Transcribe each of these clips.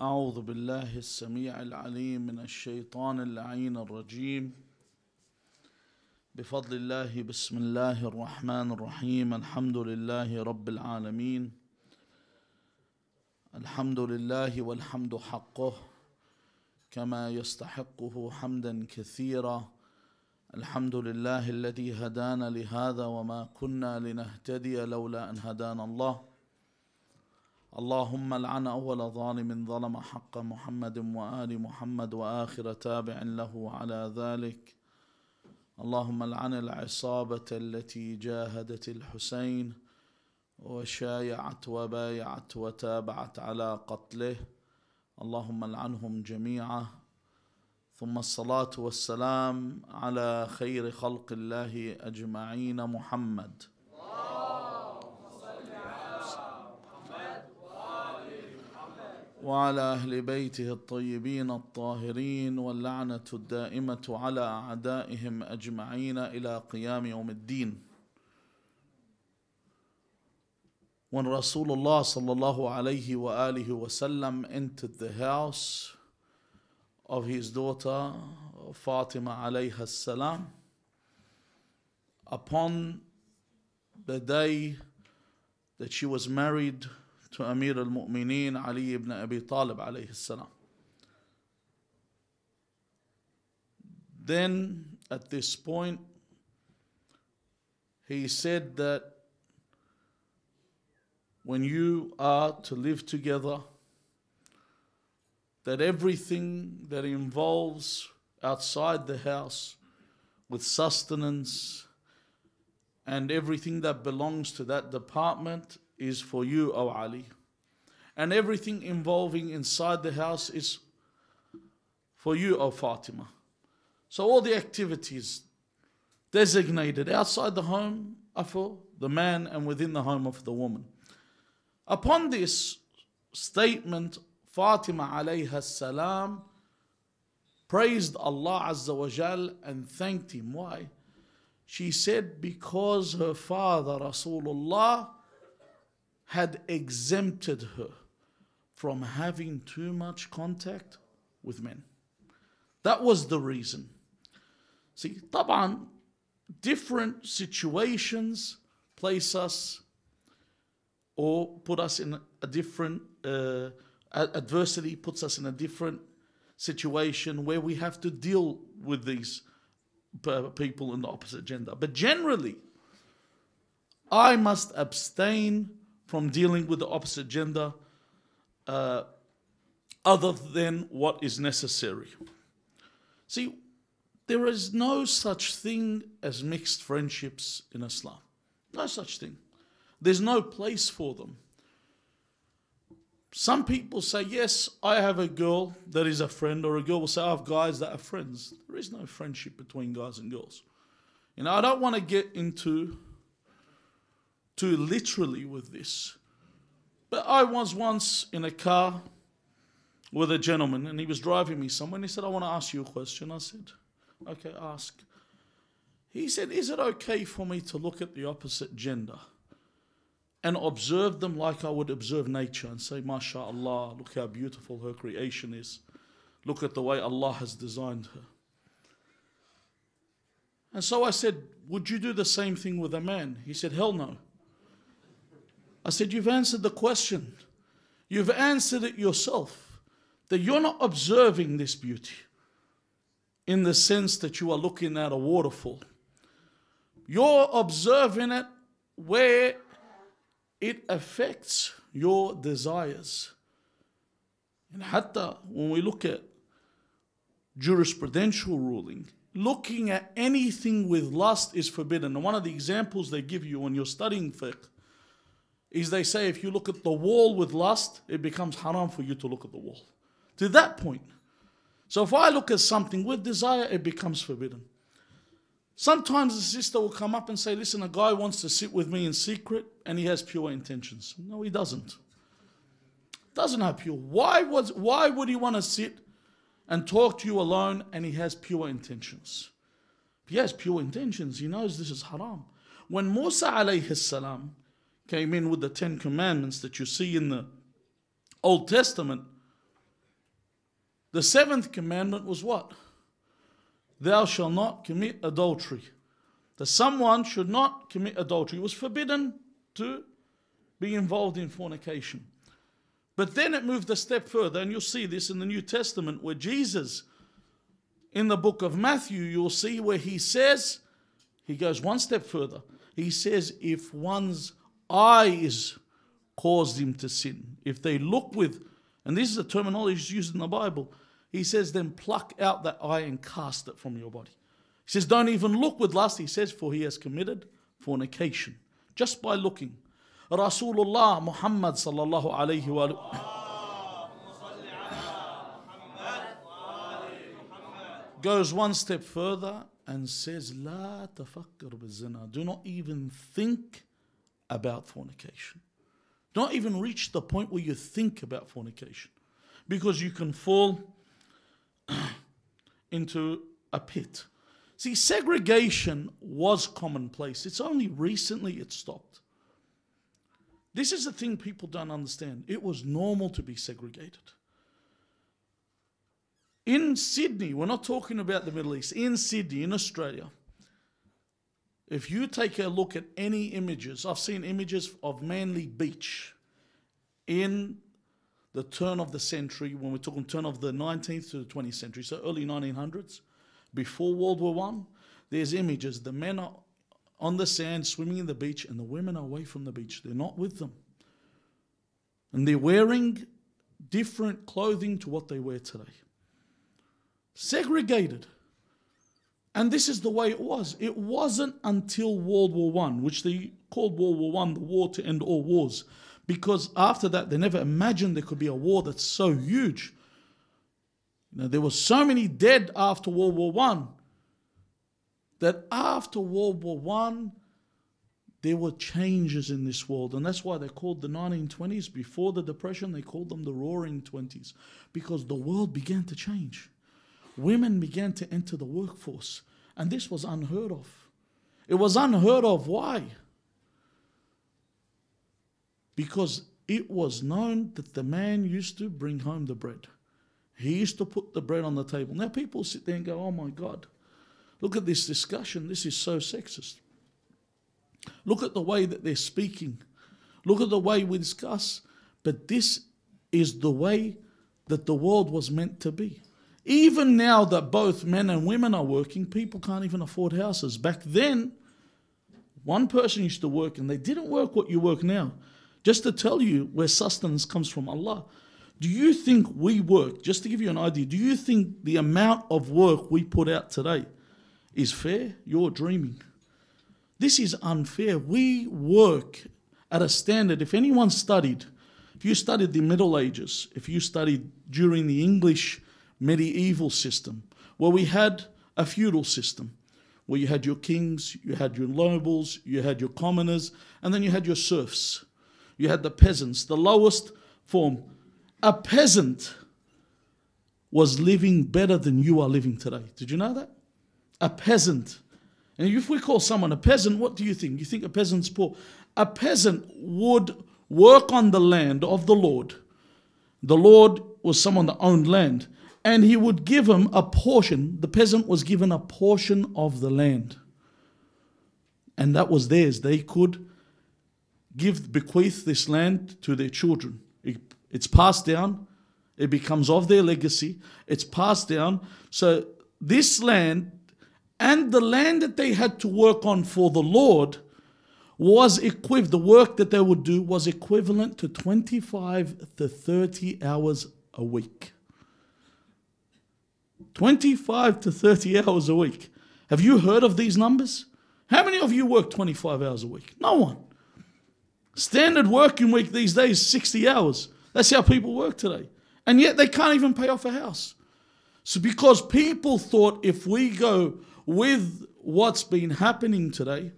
أعوذ بالله السميع العليم من الشيطان اللعين الرجيم. بفضل الله بسم الله الرحمن الرحيم. الحمد لله رب العالمين. الحمد لله والحمد حقه كما يستحقه حمدا كثيرا. الحمد لله الذي هدانا لهذا وما كنا لنهتدي لولا أن هدانا الله. اللهم لعن أول ظالم ظلم حق محمد وآل محمد وآخر تابع له على ذلك. اللهم لعن العصابة التي جاهدت الحسين وشايعت وبايعت وتابعت على قتله. اللهم لعنهم جميعا. ثم الصلاة والسلام على خير خلق الله أجمعين محمد وعلى أهل بيته الطيبين الطاهرين، واللعنة الدائمة على أعدائهم أجمعين إلى قيام يوم الدين. When Rasulullah sallallahu alayhi wa alihi wasallam entered the house of his daughter Fatima alayha salam upon the day that she was married to Amir al-Mu'mineen Ali ibn Abi Talib alayhi salam, then at this point he said that when you are to live together, that everything that involves outside the house with sustenance and everything that belongs to that department is for you, O Ali. And everything involving inside the house is for you, O Fatima. So all the activities designated outside the home are for the man and within the home of the woman. Upon this statement, Fatima alayha salam praised Allah Azza wa Jal and thanked Him. Why? She said because her father Rasulullah had exempted her from having too much contact with men. That was the reason. See, طبعا different situations place us or put us in a different, adversity puts us in a different situation where we have to deal with these people in the opposite gender. But generally, I must abstain from dealing with the opposite gender other than what is necessary. See, there is no such thing as mixed friendships in Islam. No such thing. There's no place for them. Some people say, yes, I have a girl that is a friend, or a girl will say, I have guys that are friends. There is no friendship between guys and girls. You know, I don't want to get into too literally with this. But I was once in a car with a gentleman and he was driving me somewhere and he said, I want to ask you a question. I said, okay, ask. He said, is it okay for me to look at the opposite gender and observe them like I would observe nature and say, MashaAllah, look how beautiful her creation is. Look at the way Allah has designed her. And so I said, would you do the same thing with a man? He said, hell no. I said, you've answered the question. You've answered it yourself. That you're not observing this beauty in the sense that you are looking at a waterfall. You're observing it where it affects your desires. And hatta when we look at jurisprudential ruling, looking at anything with lust is forbidden. And one of the examples they give you when you're studying fiqh is they say if you look at the wall with lust, it becomes haram for you to look at the wall. To that point. So if I look at something with desire, it becomes forbidden. Sometimes the sister will come up and say, listen, a guy wants to sit with me in secret and he has pure intentions. No, he doesn't. Doesn't have pure. Why would he want to sit and talk to you alone and he has pure intentions? If he has pure intentions, he knows this is haram. When Musa alayhi salam came in with the 10 Commandments that you see in the Old Testament, The seventh commandment was what? Thou shalt not commit adultery. That someone should not commit adultery. It was forbidden to be involved in fornication. But then it moved a step further, and you'll see this in the New Testament, where Jesus, in the book of Matthew, you'll see where he says, he goes one step further. He says, if one's eyes caused him to sin, if they look with, and this is a terminology used in the Bible, he says, then pluck out that eye and cast it from your body. He says, don't even look with lust. He says, for he has committed fornication just by looking. Rasulullah Muhammad sallallahu alayhi wa goes one step further and says, La tafakkar bizina. Do not even think about fornication. Don't even reach the point where you think about fornication, because you can fall into a pit. See, segregation was commonplace. It's only recently it stopped. This is the thing people don't understand. It was normal to be segregated. In Sydney, we're not talking about the Middle East, in Sydney, in Australia, if you take a look at any images, I've seen images of Manly Beach in the turn of the century, when we're talking turn of the 19th to the 20th century, so early 1900s, before World War I, there's images. The men are on the sand swimming in the beach and the women are away from the beach. They're not with them. And they're wearing different clothing to what they wear today. Segregated. And this is the way it was. It wasn't until World War I, which they called World War I the war to end all wars, because after that they never imagined there could be a war that's so huge. You know, there were so many dead after World War I that after World War I there were changes in this world, and that's why they called the 1920s, before the Depression, they called them the Roaring Twenties, because the world began to change. Women began to enter the workforce, and this was unheard of. It was unheard of. Why? Because it was known that the man used to bring home the bread. He used to put the bread on the table. Now people sit there and go, oh my God, look at this discussion. This is so sexist. Look at the way that they're speaking. Look at the way we discuss. But this is the way that the world was meant to be. Even now that both men and women are working, people can't even afford houses. Back then, one person used to work and they didn't work what you work now. Just to tell you where sustenance comes from Allah. Do you think we work, just to give you an idea, do you think the amount of work we put out today is fair? You're dreaming. This is unfair. We work at a standard. If anyone studied, if you studied the Middle Ages, if you studied during the English medieval system, where we had a feudal system, where you had your kings, you had your nobles, you had your commoners, and then you had your serfs. You had the peasants, the lowest form. A peasant was living better than you are living today. Did you know that? A peasant. And if we call someone a peasant, what do you think? You think a peasant's poor? A peasant would work on the land of the Lord. The Lord was someone that owned land. And he would give him a portion. The peasant was given a portion of the land. And that was theirs. They could bequeath this land to their children. It's passed down. It becomes of their legacy. It's passed down. So this land and the land that they had to work on for the Lord was equivalent. The work that they would do was equivalent to 25 to 30 hours a week. 25 to 30 hours a week. Have you heard of these numbers? How many of you work 25 hours a week? No one. Standard working week these days is 60 hours. That's how people work today. And yet they can't even pay off a house. So because people thought if we go with what's been happening today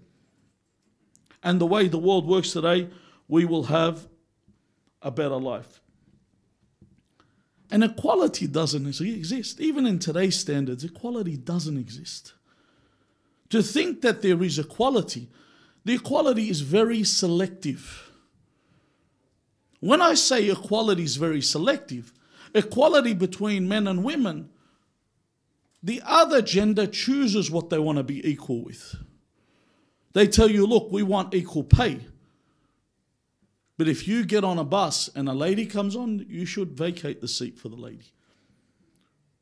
and the way the world works today, we will have a better life. And equality doesn't exist. Even in today's standards, equality doesn't exist. To think that there is equality, the equality is very selective. When I say equality is very selective, equality between men and women, the other gender chooses what they want to be equal with. They tell you, look, we want equal pay. But if you get on a bus and a lady comes on, you should vacate the seat for the lady.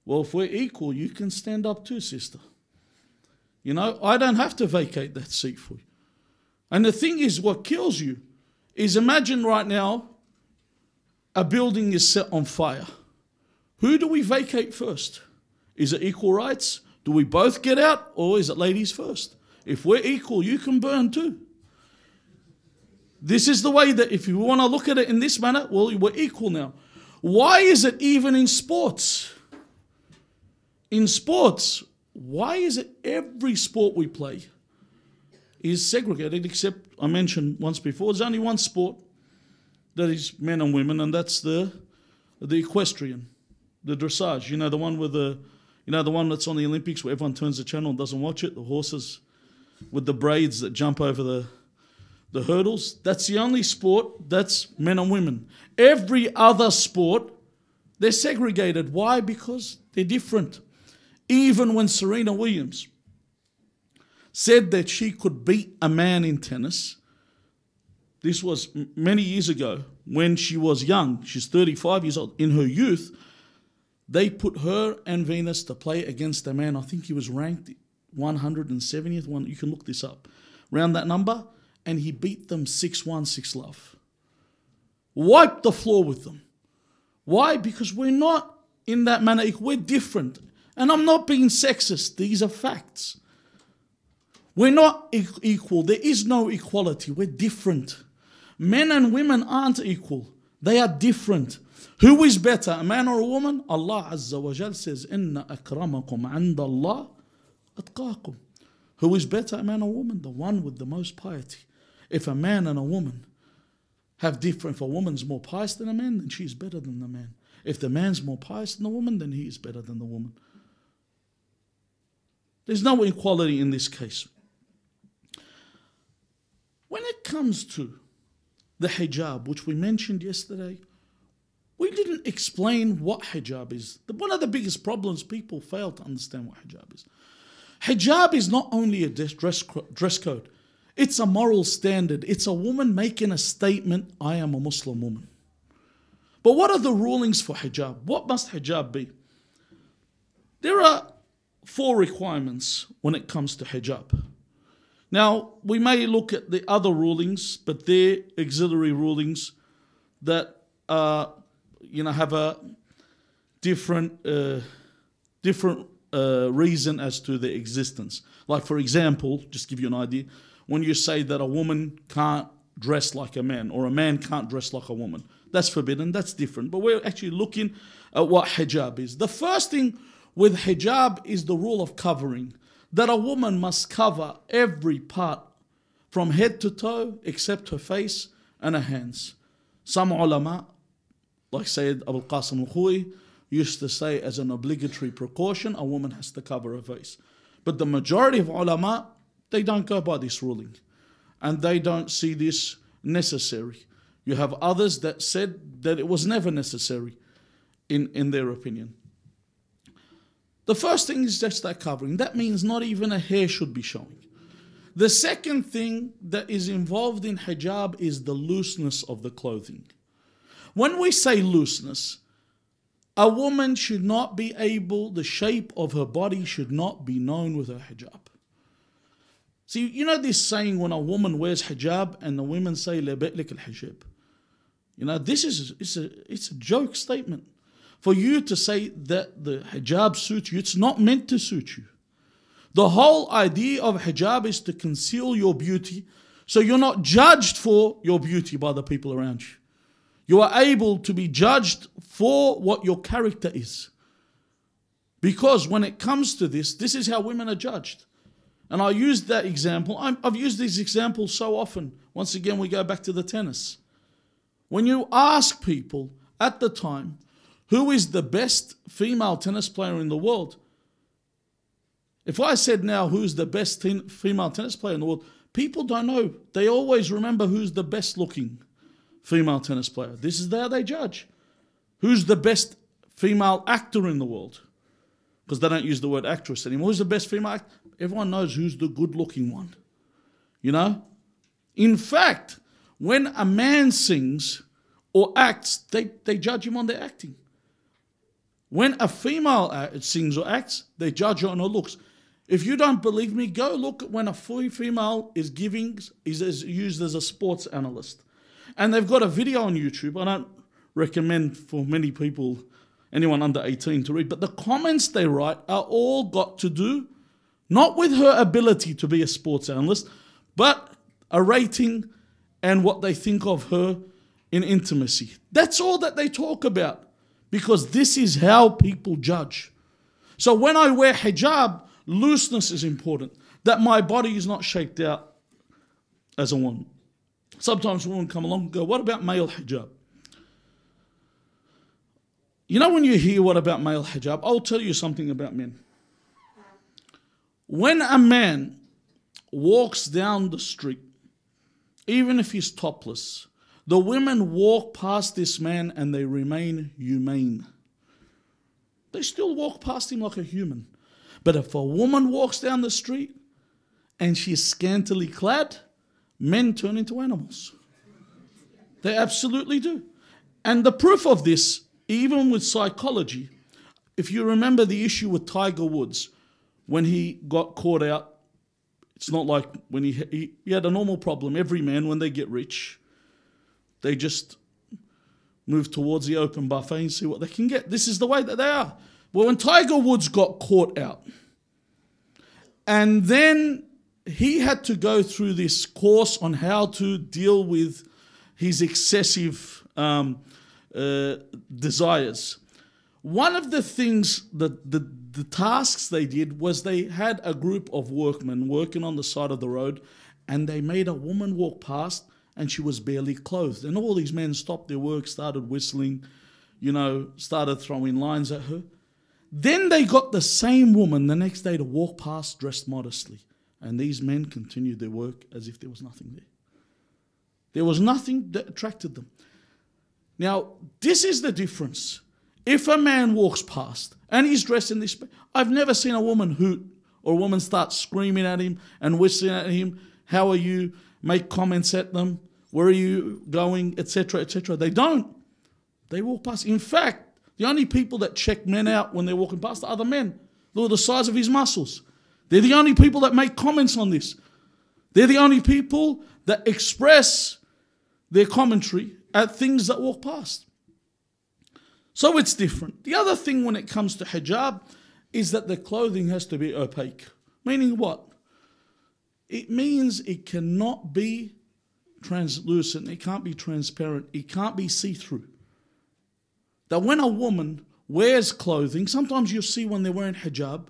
Well, if we're equal, you can stand up too, sister. You know, I don't have to vacate that seat for you. And the thing is, what kills you is, imagine right now a building is set on fire. Who do we vacate first? Is it equal rights? Do we both get out, or is it ladies first? If we're equal, you can burn too. This is the way that, if you want to look at it in this manner, well, we're equal now. Why is it even in sports? In sports, why is it every sport we play is segregated, except I mentioned once before, there's only one sport that is men and women, and that's the equestrian, the dressage. You know, the one with the one that's on the Olympics where everyone turns the channel and doesn't watch it, the horses with the braids that jump over the hurdles. That's the only sport that's men and women. Every other sport, they're segregated. Why? Because they're different. Even when Serena Williams said that she could beat a man in tennis, this was many years ago when she was young. She's 35 years old. In her youth, they put her and Venus to play against a man. I think he was ranked 170th one. You can look this up. Around that number. And he beat them 6-1, 6-love. Wiped the floor with them. Why? Because we're not in that manner. We're different. And I'm not being sexist. These are facts. We're not equal. There is no equality. We're different. Men and women aren't equal. They are different. Who is better, a man or a woman? Allah Azza wa Jal says, Inna akramakum anda Allah atqakum. Who is better, a man or a woman? The one with the most piety. If a man and a woman have different, if a woman's more pious than a man, then she's better than the man. If the man's more pious than the woman, then he is better than the woman. There's no equality in this case. When it comes to the hijab, which we mentioned yesterday, we didn't explain what hijab is. One of the biggest problems, people fail to understand what hijab is. Hijab is not only a dress code. It's a moral standard. It's a woman making a statement, I am a Muslim woman. But what are the rulings for hijab? What must hijab be? There are 4 requirements when it comes to hijab. Now, we may look at the other rulings, but they're auxiliary rulings that have a different reason as to their existence. Like, for example, just give you an idea, when you say that a woman can't dress like a man or a man can't dress like a woman, that's forbidden, that's different. But we're actually looking at what hijab is. The first thing with hijab is the rule of covering, that a woman must cover every part from head to toe except her face and her hands. Some ulama, like Sayyid Abul Qasim al-Khu'i, used to say as an obligatory precaution, a woman has to cover her face. But the majority of ulama, they don't go by this ruling. And they don't see this necessary. You have others that said that it was never necessary in their opinion. The first thing is just that covering. That means not even a hair should be showing. The second thing that is involved in hijab is the looseness of the clothing. When we say looseness, a woman should not be able, the shape of her body should not be known with her hijab. See, you know this saying when a woman wears hijab and the women say, لَبَئْ لِكَ الْحِجَاب. You know, this is it's a joke statement. For you to say that the hijab suits you, it's not meant to suit you. The whole idea of hijab is to conceal your beauty so you're not judged for your beauty by the people around you. You are able to be judged for what your character is. Because when it comes to this is how women are judged. And I used that example. I've used these examples so often. Once again, we go back to the tennis. When you ask people at the time, who is the best female tennis player in the world? If I said now, who's the best female tennis player in the world? People don't know. They always remember who's the best looking female tennis player. This is how they judge. Who's the best female actor in the world? Because they don't use the word actress anymore. Who's the best female actor? Everyone knows who's the good-looking one. You know? In fact, when a man sings or acts, they judge him on their acting. When a female sings or acts, they judge her on her looks. If you don't believe me, go look at when a female is used as a sports analyst. And they've got a video on YouTube. I don't recommend for many people, anyone under 18 to read, but the comments they write are all got to do not with her ability to be a sports analyst, but a rating and what they think of her in intimacy. That's all that they talk about, because this is how people judge. So when I wear hijab, looseness is important, that my body is not shaped out as a woman. Sometimes women come along and go, what about male hijab? You know, when you hear what about male hijab, I'll tell you something about men. When a man walks down the street, even if he's topless, the women walk past this man and they remain humane. They still walk past him like a human. But if a woman walks down the street and she's scantily clad, men turn into animals. They absolutely do. And the proof of this, even with psychology, if you remember the issue with Tiger Woods, when he got caught out, it's not like when he had a normal problem. Every man, when they get rich, they just move towards the open buffet and see what they can get. This is the way that they are. Well, when Tiger Woods got caught out, and then he had to go through this course on how to deal with his excessive desires. One of the things, the tasks they did was they had a group of workmen working on the side of the road, and they made a woman walk past and she was barely clothed. And all these men stopped their work, started whistling, you know, started throwing lines at her. Then they got the same woman the next day to walk past dressed modestly. And these men continued their work as if there was nothing there. There was nothing that attracted them. Now, this is the difference. If a man walks past and he's dressed in this, I've never seen a woman hoot or a woman start screaming at him and whistling at him, how are you, make comments at them, where are you going, etc., etc. They don't. They walk past. In fact, the only people that check men out when they're walking past are other men. Look at the size of his muscles. They're the only people that make comments on this. They're the only people that express their commentary at things that walk past. So it's different. The other thing when it comes to hijab is that the clothing has to be opaque. Meaning what? It means it cannot be translucent. It can't be transparent. It can't be see-through. That when a woman wears clothing, sometimes you'll see when they're wearing hijab,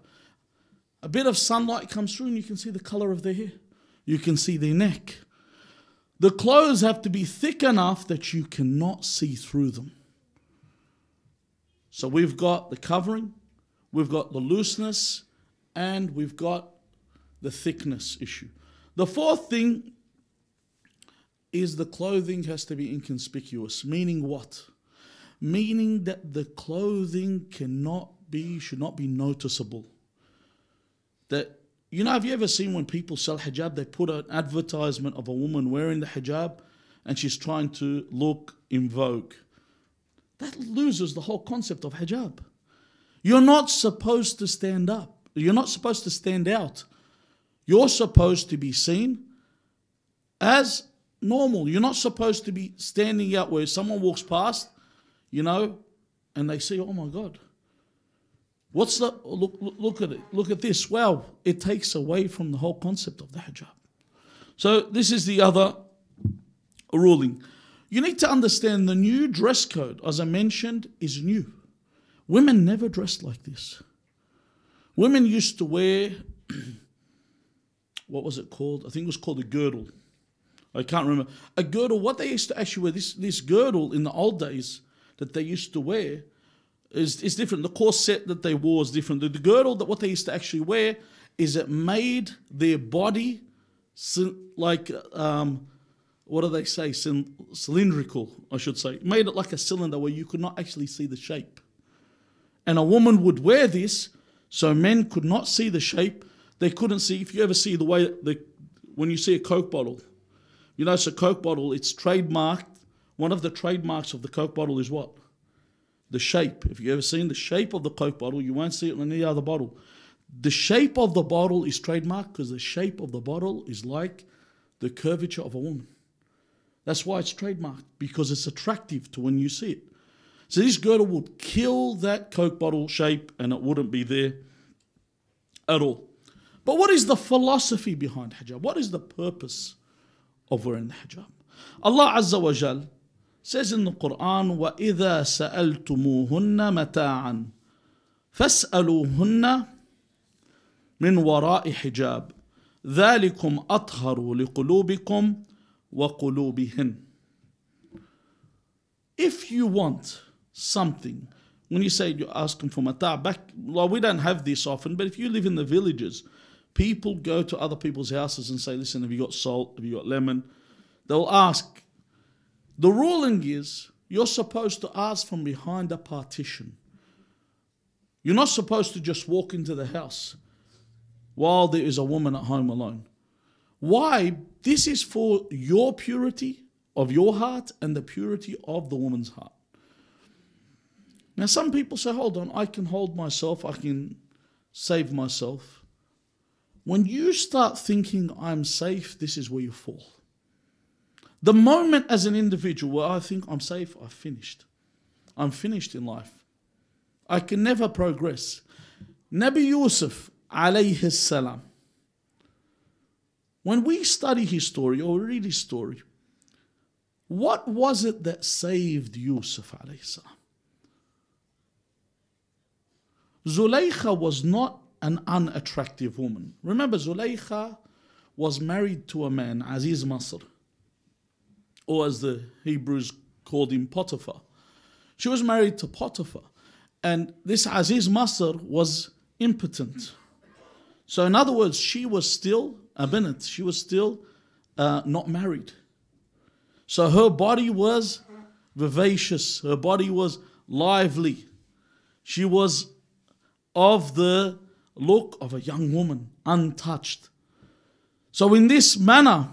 a bit of sunlight comes through and you can see the color of their hair. You can see their neck. The clothes have to be thick enough that you cannot see through them. So we've got the covering, we've got the looseness, and we've got the thickness issue. The fourth thing is the clothing has to be inconspicuous. Meaning what? Meaning that the clothing should not be noticeable. That, you know, have you ever seen when people sell hijab, they put an advertisement of a woman wearing the hijab and she's trying to look in vogue? That loses the whole concept of hijab. You're not supposed to stand up. You're not supposed to stand out. You're supposed to be seen as normal. You're not supposed to be standing out where someone walks past, you know, and they see, oh my God, what's the, look at it, look at this. Wow, it takes away from the whole concept of the hijab. So this is the other ruling. You need to understand the new dress code, as I mentioned, is new. Women never dressed like this. Women used to wear, what was it called? I think it was called a girdle. I can't remember. A girdle, what they used to actually wear, this girdle in the old days that they used to wear is different. The corset that they wore is different. The girdle, that what they used to actually wear, is it made their body like, what do they say, cylindrical, I should say. Made it like a cylinder where you could not actually see the shape. And a woman would wear this so men could not see the shape. They couldn't see, if you ever see the way, when you see a Coke bottle, you notice a Coke bottle, it's trademarked. One of the trademarks of the Coke bottle is what? The shape. If you've ever seen the shape of the Coke bottle, you won't see it on any other bottle. The shape of the bottle is trademarked because the shape of the bottle is like the curvature of a woman. That's why it's trademarked, because it's attractive to when you see it. So this girdle would kill that Coke bottle shape and it wouldn't be there at all. But what is the philosophy behind hijab? What is the purpose of wearing the hijab? Allah Azza wa Jal says in the Quran, وَإِذَا سَأَلْتُمُوهُنَّ مَتَاعًا فَاسْأَلُوهُنَّ مِنْ وَرَاءِ حِجَابٍ ذَلِكُمْ أَطْهَرُ لِقُلُوبِكُمْ وَقُلُوبِهِنْ. If you want something, when you say you're asking for mata', well, we don't have this often, but if you live in the villages, people go to other people's houses and say, listen, have you got salt? Have you got lemon? They'll ask. The ruling is you're supposed to ask from behind a partition. You're not supposed to just walk into the house while there is a woman at home alone. Why? This is for your purity of your heart and the purity of the woman's heart. Now some people say, hold on, I can hold myself, I can save myself. When you start thinking I'm safe, this is where you fall. The moment as an individual where I think I'm safe, I've finished. I'm finished in life. I can never progress. Nabi Yusuf alayhi salam, when we study his story or read his story, what was it that saved Yusuf alayhi salam? Zulaykha was not an unattractive woman. Remember, Zulaykha was married to a man, Aziz Masr, or as the Hebrews called him, Potiphar. She was married to Potiphar. And this Aziz Masr was impotent. So in other words, she was still a Bennett. She was still not married. So her body was vivacious. Her body was lively. She was of the look of a young woman, untouched. So in this manner,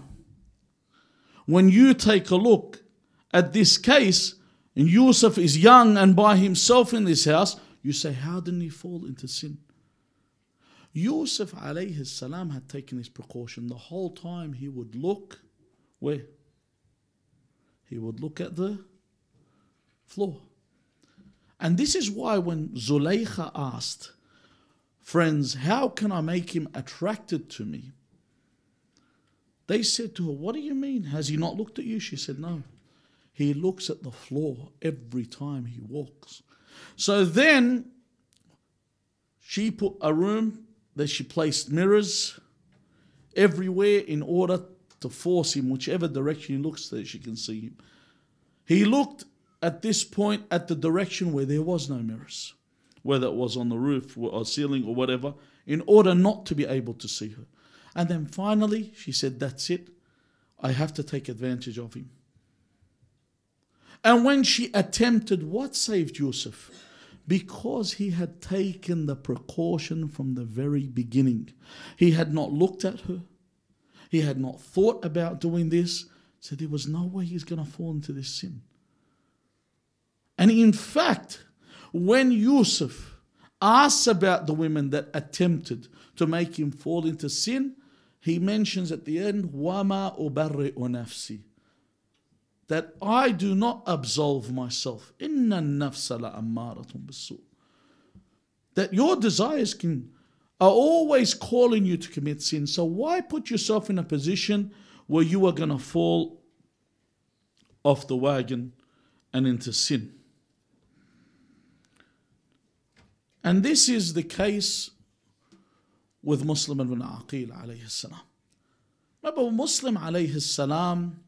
when you take a look at this case, and Yusuf is young and by himself in this house, you say, how didn't he fall into sin? Yusuf alayhi salam had taken his precaution. The whole time he would look where? He would look at the floor. And this is why when Zulaykha asked, friends, how can I make him attracted to me? They said to her, what do you mean? Has he not looked at you? She said, no. He looks at the floor every time he walks. So then she put a room that she placed mirrors everywhere in order to force him, whichever direction he looks, that she can see him. He looked at this point at the direction where there was no mirrors, whether it was on the roof or ceiling or whatever, in order not to be able to see her. And then finally she said, that's it. I have to take advantage of him. And when she attempted, what saved Yusuf? Because he had taken the precaution from the very beginning. He had not looked at her. He had not thought about doing this. So there was no way he's going to fall into this sin. And in fact, when Yusuf asks about the women that attempted to make him fall into sin, he mentions at the end, وَمَا أُبَرِّئُ نَفْسِي, that I do not absolve myself. إِنَّ النَّفْسَ لَأَمَّارَةٌ بِالسُّوءِ, that your desires are always calling you to commit sin. So why put yourself in a position where you are going to fall off the wagon and into sin? And this is the case with Muslim ibn Aqil alayhi salam. Remember, Muslim alayhi salam,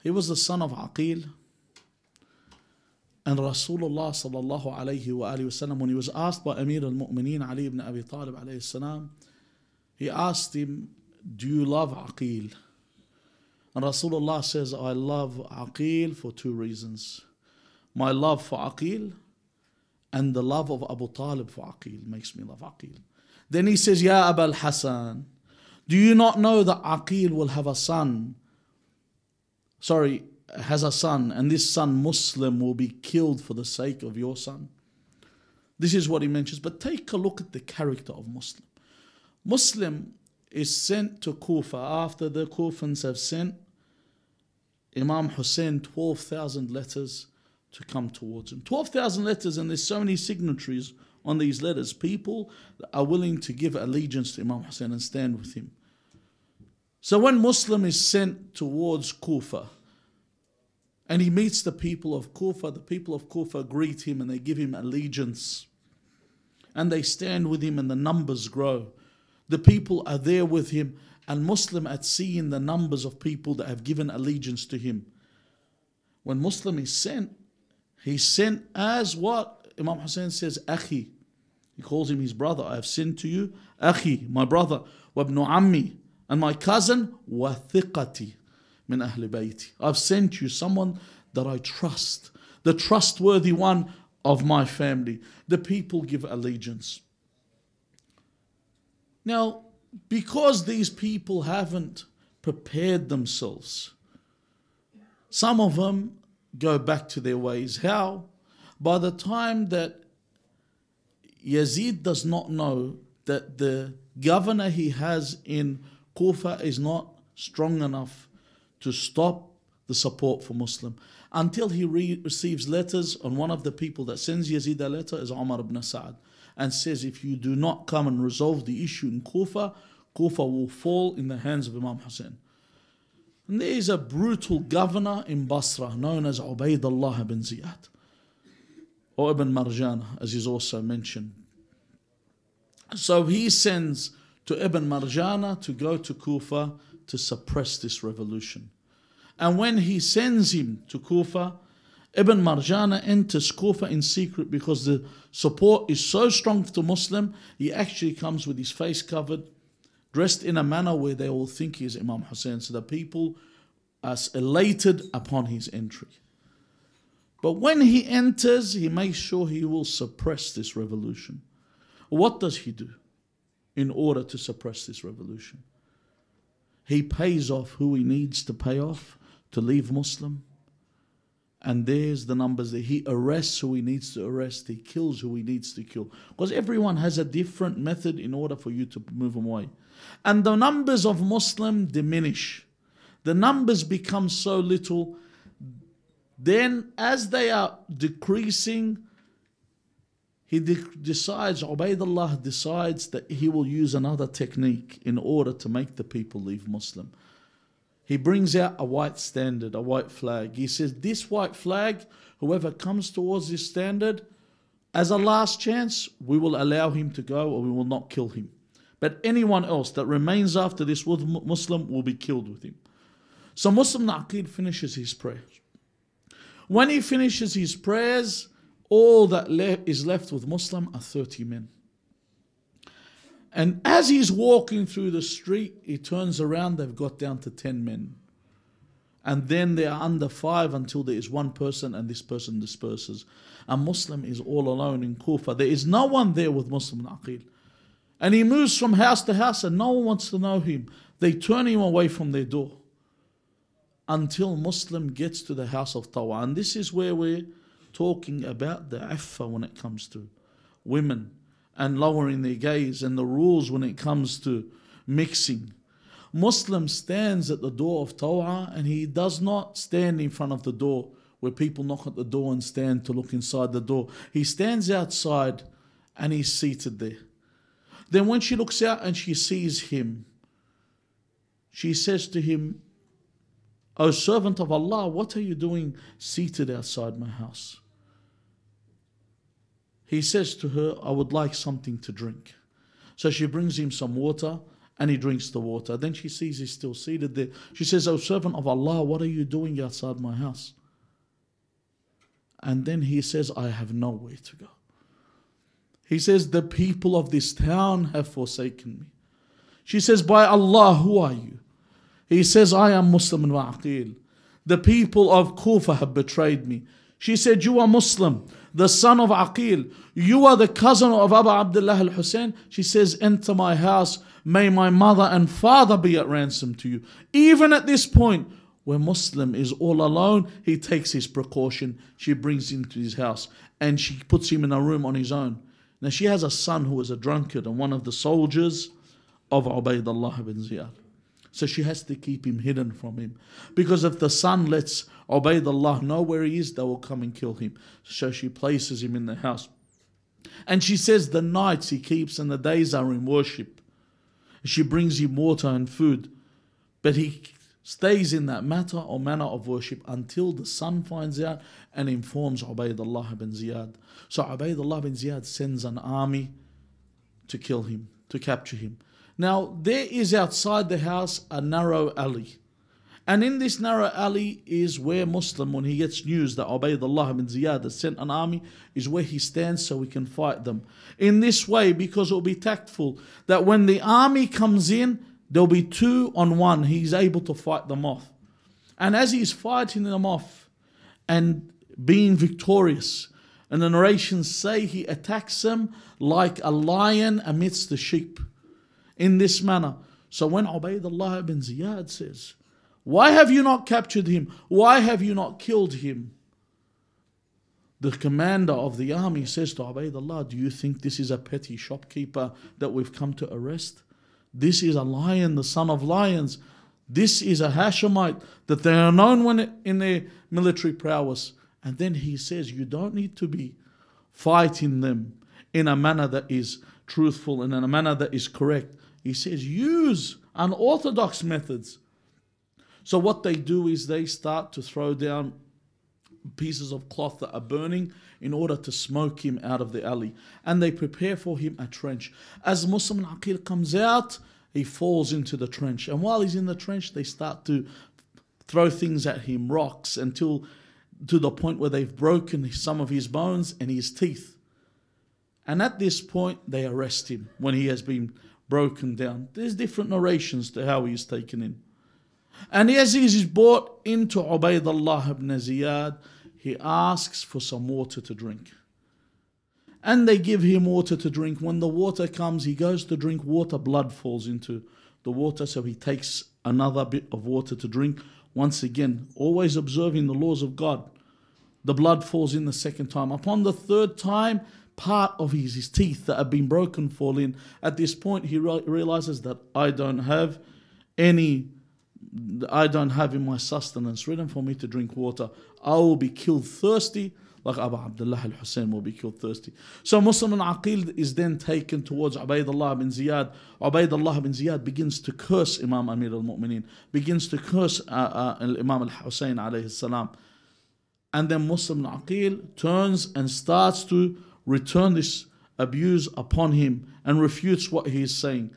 he was the son of Aqil. And Rasulullah sallallahu alayhi wa alihi wasallam, when he was asked by Amir al-Mu'mineen Ali ibn Abi Talib alayhi salam, he asked him, do you love Aqil? And Rasulullah says, I love Aqil for two reasons. My love for Aqil And the love of Abu Talib for Aqil makes me love Aqil. Then he says, Ya Aba al-Hasan, do you not know that Aqil will have a son? Has a son, and this son Muslim will be killed for the sake of your son. This is what he mentions. But take a look at the character of Muslim. Muslim is sent to Kufa after the Kufans have sent Imam Hussein 12,000 letters to come towards him. 12,000 letters, and there's so many signatories on these letters. People are willing to give allegiance to Imam Hussein and stand with him. So when Muslim is sent towards Kufa and he meets the people of Kufa greet him and they give him allegiance. And they stand with him and the numbers grow. The people are there with him, and Muslim at seeing the numbers of people that have given allegiance to him. When Muslim is sent, he's sent as what? Imam Hussein says, Akhi. He calls him his brother. I have sent to you, Akhi, my brother, wabnu ammi, and my cousin, wa thiqati min ahli bayti. I've sent you someone that I trust, the trustworthy one of my family. The people give allegiance. Now, because these people haven't prepared themselves, some of them go back to their ways. How? By the time that Yazid does not know that the governor he has in Kufa is not strong enough to stop the support for Muslim, until he receives letters, and one of the people that sends Yazid a letter is Umar ibn Sa'ad, and says, if you do not come and resolve the issue in Kufa, Kufa will fall in the hands of Imam Hussein. And there is a brutal governor in Basra known as Ubaydullah ibn Ziyad, or Ibn Marjana, as is also mentioned. So he sends to Ibn Marjana to go to Kufa to suppress this revolution. And when he sends him to Kufa, Ibn Marjana enters Kufa in secret because the support is so strong to Muslim. He actually comes with his face covered, dressed in a manner where they all think he is Imam Hussein. So the people are elated upon his entry. But when he enters, he makes sure he will suppress this revolution. What does he do in order to suppress this revolution? He pays off who he needs to pay off to leave Muslim. And there's the numbers there. He arrests who he needs to arrest. He kills who he needs to kill. Because everyone has a different method in order for you to move them away. And the numbers of Muslim diminish. The numbers become so little. Then as they are decreasing, Ubaydullah decides that he will use another technique in order to make the people leave Muslim. He brings out a white standard, a white flag. He says, this white flag, whoever comes towards this standard, as a last chance, we will allow him to go or we will not kill him. But anyone else that remains after this Muslim will be killed with him. So Muslim Aqil finishes his prayers. When he finishes his prayers, all that is left with Muslim are 30 men. And as he's walking through the street, he turns around, they've got down to 10 men. And then they are under 5 until there is one person and this person disperses. And Muslim is all alone in Kufa. There is no one there with Muslim Aqil. And he moves from house to house and no one wants to know him. They turn him away from their door until Muslim gets to the house of Tawa. And this is where we're talking about the affa when it comes to women and lowering their gaze and the rules when it comes to mixing. Muslim stands at the door of Tawa and he does not stand in front of the door where people knock at the door and stand to look inside the door. He stands outside and he's seated there. Then when she looks out and she sees him, she says to him, O servant of Allah, what are you doing seated outside my house? He says to her, I would like something to drink. So she brings him some water and he drinks the water. Then she sees he's still seated there. She says, O servant of Allah, what are you doing outside my house? And then he says, I have nowhere to go. He says, the people of this town have forsaken me. She says, by Allah, who are you? He says, I am Muslim Aqil. The people of Kufa have betrayed me. She said, you are Muslim, the son of Aqil. You are the cousin of Abu Abdullah al-Hussein. She says, enter my house. May my mother and father be at ransom to you. Even at this point, where Muslim is all alone, he takes his precaution. She brings him to his house and she puts him in a room on his own. Now she has a son who is a drunkard and one of the soldiers of Ubaydullah bin Ziyad. So she has to keep him hidden from him. Because if the son lets Ubaydullah know where he is, they will come and kill him. So she places him in the house. And she says the nights he keeps and the days are in worship. She brings him water and food. But he stays in that matter or manner of worship until the son finds out and informs Ubaydullah bin Ziyad. So Ubaydullah bin Ziyad sends an army to kill him, to capture him. Now there is outside the house a narrow alley. And in this narrow alley is where Muslim, when he gets news that Ubaydullah bin Ziyad has sent an army, is where he stands so he can fight them. In this way, because it will be tactful, that when the army comes in, there'll be 2 on 1. He's able to fight them off. And as he's fighting them off and being victorious, and the narrations say he attacks them like a lion amidst the sheep. In this manner. So when Ubaydullah bin Ziyad says, why have you not captured him? Why have you not killed him? The commander of the army says to Ubaydullah, do you think this is a petty shopkeeper that we've come to arrest? This is a lion, the son of lions. This is a Hashemite that they are known when in their military prowess. And then he says, you don't need to be fighting them in a manner that is truthful and in a manner that is correct. He says, use unorthodox methods. So what they do is they start to throw down pieces of cloth that are burning in order to smoke him out of the alley. And they prepare for him a trench. As Muslim Aqil comes out, he falls into the trench. And while he's in the trench, they start to throw things at him, rocks, until to the point where they've broken some of his bones and his teeth. And at this point, they arrest him when he has been broken down. There's different narrations to how he is taken in. And as he is brought into Ubaydullah ibn Ziyad, he asks for some water to drink. And they give him water to drink. When the water comes, he goes to drink water, blood falls into the water, so he takes another bit of water to drink. Once again, always observing the laws of God. The blood falls in the second time. Upon the third time, part of his teeth that have been broken fall in. At this point, he realizes that I don't have in my sustenance written for me to drink water. I will be killed thirsty, like Abu Abdullah al-Hussein will be killed thirsty. So Muslim Aqil is then taken towards Ubaydullah bin Ziyad. Ubaydullah bin Ziyad begins to curse Imam Amir al-Mu'mineen, begins to curse Imam al-Hussein alayhi salam. And then Muslim Aqil turns and starts to return this abuse upon him and refutes what he is saying.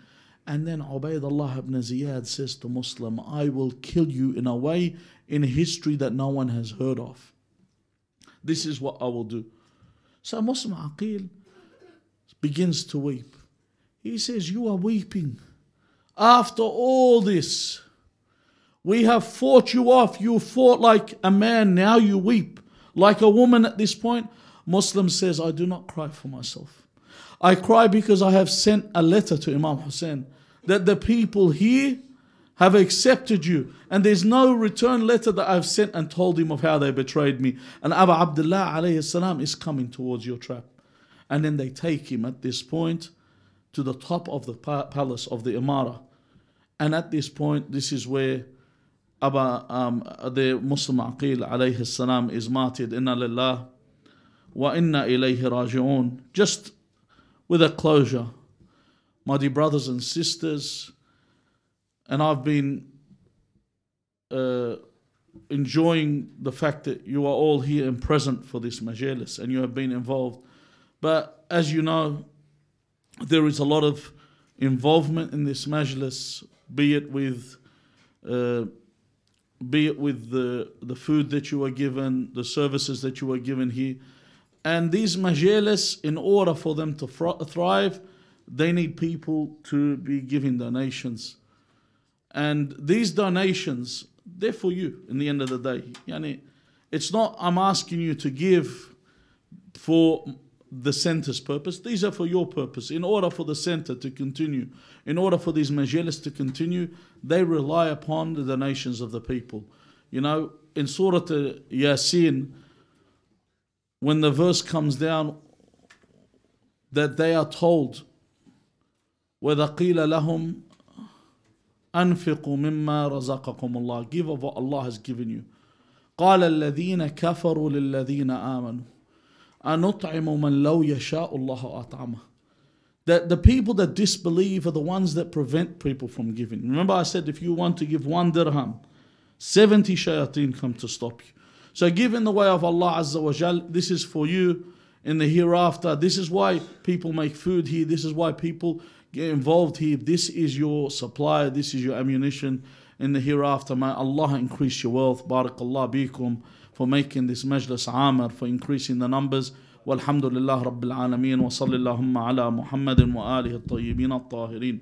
And then Ubaydullah ibn Ziyad says to Muslim, I will kill you in a way in history that no one has heard of. This is what I will do. So Muslim Aqil begins to weep. He says, you are weeping. After all this, we have fought you off. You fought like a man, now you weep like a woman at this point. Muslim says, I do not cry for myself. I cry because I have sent a letter to Imam Hussein that the people here have accepted you. And there's no return letter that I've sent and told him of how they betrayed me. And Abu Abdullah alayhi salam is coming towards your trap. And then they take him at this point to the top of the palace of the Imara. And at this point, this is where the Muslim Aqil alayhi salam is martyred. Inna lillah wa inna ilayhi raji'un. Just with a closure, my dear brothers and sisters, and I've been enjoying the fact that you are all here and present for this majalis and you have been involved. But as you know, there is a lot of involvement in this majlis, be it with the food that you are given, the services that you are given here. And these majalis, in order for them to thrive, they need people to be giving donations. And these donations, they're for you in the end of the day. Yani, It's not, I'm asking you to give for the center's purpose. These are for your purpose. In order for the center to continue, in order for these majalis to continue, they rely upon the donations of the people. You know, in Surah Yasin, when the verse comes down that they are told, وَإِذَا قِيلَ لَهُمْ أَنْفِقُوا مِمَّا رَزَقَكُمُ اللَّهُ, give of what Allah has given you. قَالَ الَّذِينَ كَفَرُوا لِلَّذِينَ آمَنُوا أَنُطْعِمُ مَنْ لَوْ يَشَاءُ اللَّهُ أَطْعَمَهُ. That the people that disbelieve are the ones that prevent people from giving. Remember I said if you want to give 1 dirham, 70 shayateen come to stop you. So give in the way of Allah Azza wa Jal. This is for you in the hereafter. This is why people make food here. This is why people get involved here. This is your supply. This is your ammunition in the hereafter. May Allah increase your wealth. Barakallah bikum for making this majlis amir, for increasing the numbers. Walhamdulillah Rabbil Alameen. Wa sallallahu ala Muhammadin wa alihi at-tayyibin at-tahirin.